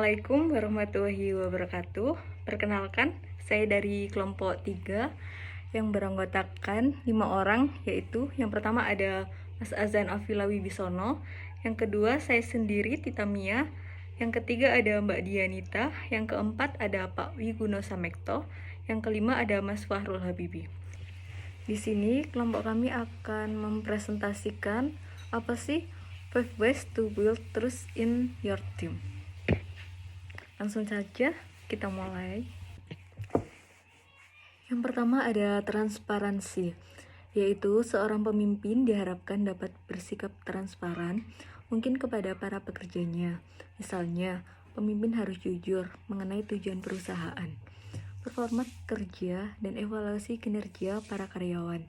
Assalamualaikum warahmatullahi wabarakatuh. Perkenalkan, saya dari kelompok 3 yang beranggotakan 5 orang, yaitu yang pertama ada Mas Azan Afilawi Bisono, yang kedua saya sendiri Tita Mia, yang ketiga ada Mbak Dianita, yang keempat ada Pak Wiguno Samekto, yang kelima ada Mas Fahrul Habibi. Di sini kelompok kami akan mempresentasikan apa sih 5 ways to build trust in your team. Langsung saja kita mulai. Yang pertama ada transparansi, yaitu seorang pemimpin diharapkan dapat bersikap transparan mungkin kepada para pekerjanya. Misalnya, pemimpin harus jujur mengenai tujuan perusahaan, performa kerja, dan evaluasi kinerja para karyawan.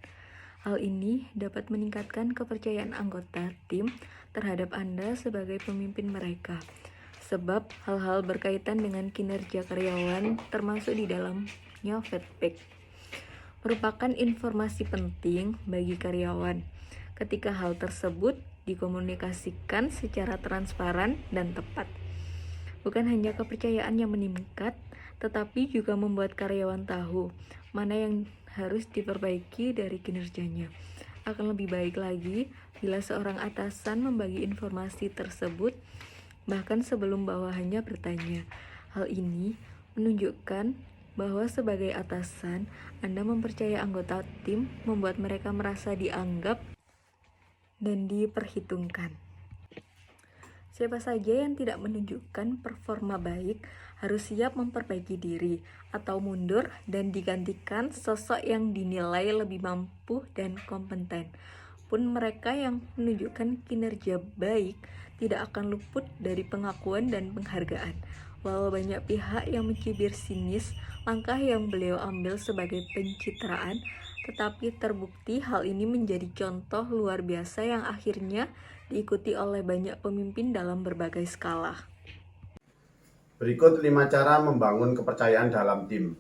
Hal ini dapat meningkatkan kepercayaan anggota tim terhadap Anda sebagai pemimpin mereka. Sebab hal-hal berkaitan dengan kinerja karyawan termasuk di dalamnya feedback merupakan informasi penting bagi karyawan ketika hal tersebut dikomunikasikan secara transparan dan tepat. Bukan hanya kepercayaan yang meningkat, tetapi juga membuat karyawan tahu mana yang harus diperbaiki dari kinerjanya. Akan lebih baik lagi bila seorang atasan membagi informasi tersebut bahkan sebelum bawahannya bertanya. Hal ini menunjukkan bahwa sebagai atasan, Anda mempercaya anggota tim, membuat mereka merasa dianggap dan diperhitungkan. Siapa saja yang tidak menunjukkan performa baik harus siap memperbaiki diri atau mundur dan digantikan sosok yang dinilai lebih mampu dan kompeten. Pun mereka yang menunjukkan kinerja baik tidak akan luput dari pengakuan dan penghargaan. Walau banyak pihak yang mencibir sinis langkah yang beliau ambil sebagai pencitraan, tetapi terbukti hal ini menjadi contoh luar biasa yang akhirnya diikuti oleh banyak pemimpin dalam berbagai skala. Berikut 5 cara membangun kepercayaan dalam tim.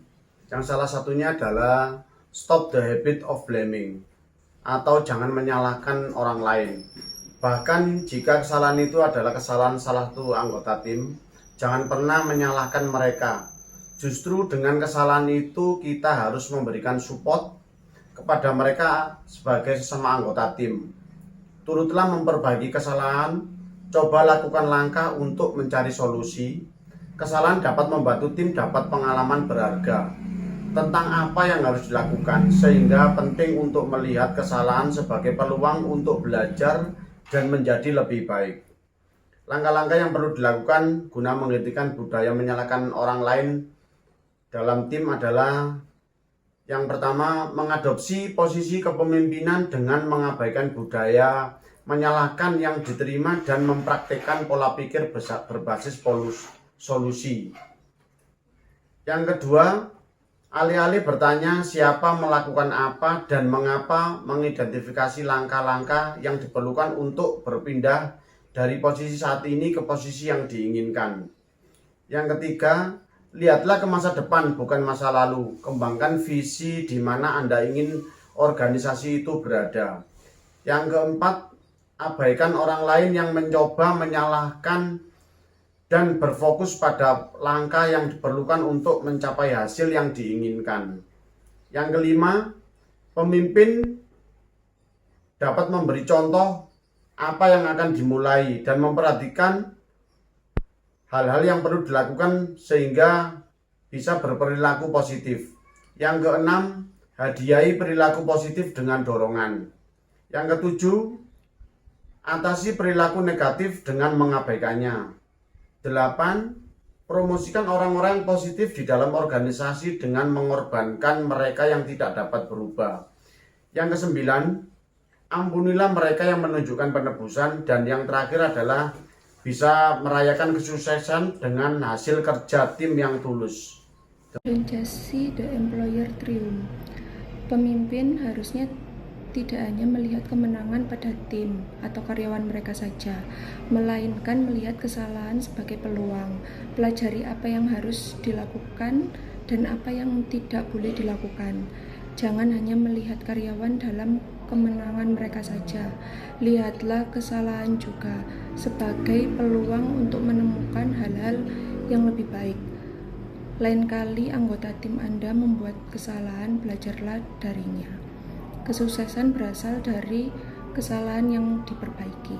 Yang salah satunya adalah stop the habit of blaming, atau jangan menyalahkan orang lain. Bahkan jika kesalahan itu adalah kesalahan salah satu anggota tim, jangan pernah menyalahkan mereka. Justru dengan kesalahan itu kita harus memberikan support kepada mereka sebagai sesama anggota tim. Turutlah memperbaiki kesalahan, coba lakukan langkah untuk mencari solusi. Kesalahan dapat membantu tim dapat pengalaman berharga tentang apa yang harus dilakukan, sehingga penting untuk melihat kesalahan sebagai peluang untuk belajar dan menjadi lebih baik. Langkah-langkah yang perlu dilakukan guna menghentikan budaya menyalahkan orang lain dalam tim adalah: yang pertama, mengadopsi posisi kepemimpinan dengan mengabaikan budaya menyalahkan yang diterima dan mempraktikkan pola pikir berbasis solusi. Yang kedua, alih-alih bertanya siapa melakukan apa dan mengapa, mengidentifikasi langkah-langkah yang diperlukan untuk berpindah dari posisi saat ini ke posisi yang diinginkan. Yang ketiga, lihatlah ke masa depan bukan masa lalu. Kembangkan visi di mana Anda ingin organisasi itu berada. Yang keempat, abaikan orang lain yang mencoba menyalahkan dan berfokus pada langkah yang diperlukan untuk mencapai hasil yang diinginkan. Yang kelima, pemimpin dapat memberi contoh apa yang akan dimulai dan memperhatikan hal-hal yang perlu dilakukan sehingga bisa berperilaku positif. Yang keenam, hadiahi perilaku positif dengan dorongan. Yang ketujuh, atasi perilaku negatif dengan mengabaikannya. 8. Promosikan orang-orang positif di dalam organisasi dengan mengorbankan mereka yang tidak dapat berubah. Yang ke-9, ampunilah mereka yang menunjukkan penebusan. Dan yang terakhir adalah bisa merayakan kesuksesan dengan hasil kerja tim yang tulus. Jesse the Employer Triumph. Pemimpin harusnya tidak hanya melihat kemenangan pada tim atau karyawan mereka saja, melainkan melihat kesalahan sebagai peluang. Pelajari apa yang harus dilakukan dan apa yang tidak boleh dilakukan. Jangan hanya melihat karyawan dalam kemenangan mereka saja. Lihatlah kesalahan juga sebagai peluang untuk menemukan hal-hal yang lebih baik. Lain kali anggota tim Anda membuat kesalahan, belajarlah darinya. Kesuksesan berasal dari kesalahan yang diperbaiki.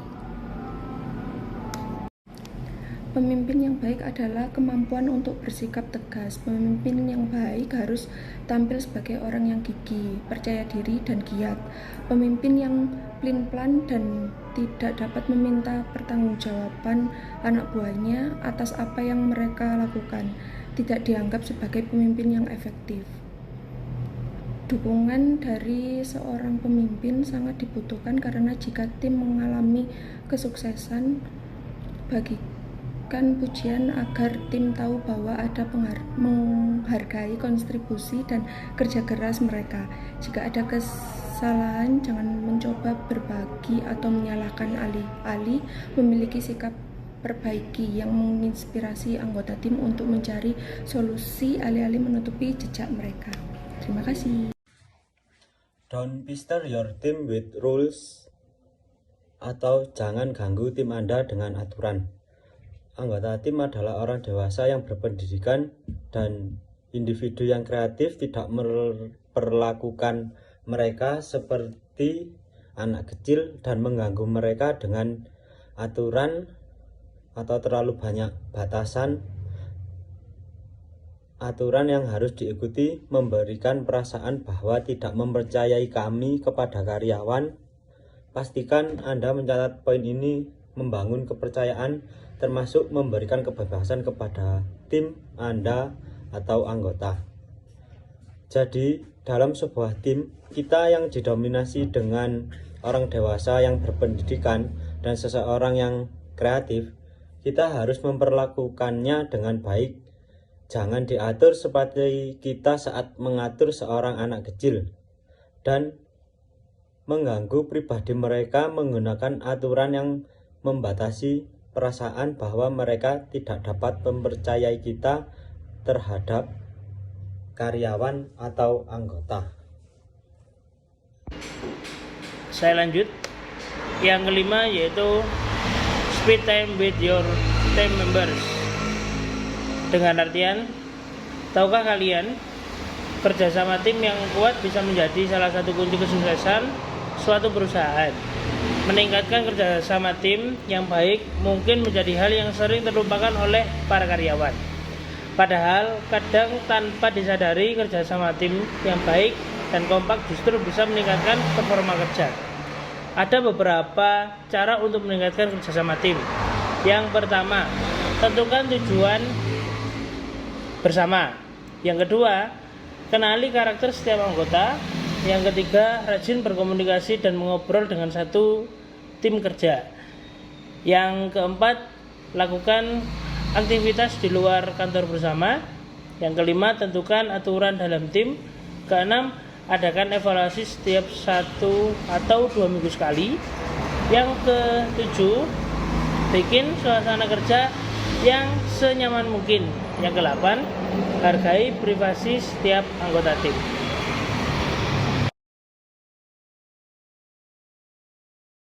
Pemimpin yang baik adalah kemampuan untuk bersikap tegas. Pemimpin yang baik harus tampil sebagai orang yang gigih, percaya diri, dan giat. Pemimpin yang pelin-pelan dan tidak dapat meminta pertanggungjawaban anak buahnya atas apa yang mereka lakukan tidak dianggap sebagai pemimpin yang efektif. Dukungan dari seorang pemimpin sangat dibutuhkan karena jika tim mengalami kesuksesan, bagikan pujian agar tim tahu bahwa ada menghargai kontribusi dan kerja keras mereka. Jika ada kesalahan, jangan mencoba berbagi atau menyalahkan alih-alih memiliki sikap perbaiki yang menginspirasi anggota tim untuk mencari solusi alih-alih menutupi jejak mereka. Terima kasih. Don't pester your team with rules, atau jangan ganggu tim Anda dengan aturan. Anggota tim adalah orang dewasa yang berpendidikan dan individu yang kreatif tidak memperlakukan mereka seperti anak kecil dan mengganggu mereka dengan aturan atau terlalu banyak batasan. Aturan yang harus diikuti memberikan perasaan bahwa tidak mempercayai kami kepada karyawan. Pastikan Anda mencatat poin ini, membangun kepercayaan, termasuk memberikan kebebasan kepada tim Anda atau anggota. Jadi, dalam sebuah tim, kita yang didominasi dengan orang dewasa yang berpendidikan dan seseorang yang kreatif, kita harus memperlakukannya dengan baik. Jangan diatur seperti kita saat mengatur seorang anak kecil dan mengganggu pribadi mereka menggunakan aturan yang membatasi perasaan bahwa mereka tidak dapat mempercayai kita terhadap karyawan atau anggota. Saya lanjut. Yang kelima yaitu spend time with your team members. Dengan artian, tahukah kalian, kerjasama tim yang kuat bisa menjadi salah satu kunci kesuksesan suatu perusahaan. Meningkatkan kerjasama tim yang baik mungkin menjadi hal yang sering terlupakan oleh para karyawan. Padahal kadang tanpa disadari, kerjasama tim yang baik dan kompak justru bisa meningkatkan performa kerja. Ada beberapa cara untuk meningkatkan kerjasama tim. Yang pertama, tentukan tujuan bersama. Yang kedua, kenali karakter setiap anggota. Yang ketiga, rajin berkomunikasi dan mengobrol dengan satu tim kerja. Yang keempat, lakukan aktivitas di luar kantor bersama. Yang kelima, tentukan aturan dalam tim. Keenam, adakan evaluasi setiap 1 atau 2 minggu sekali. Yang ketujuh, bikin suasana kerja yang senyaman mungkin. Yang ke-8, hargai privasi setiap anggota tim.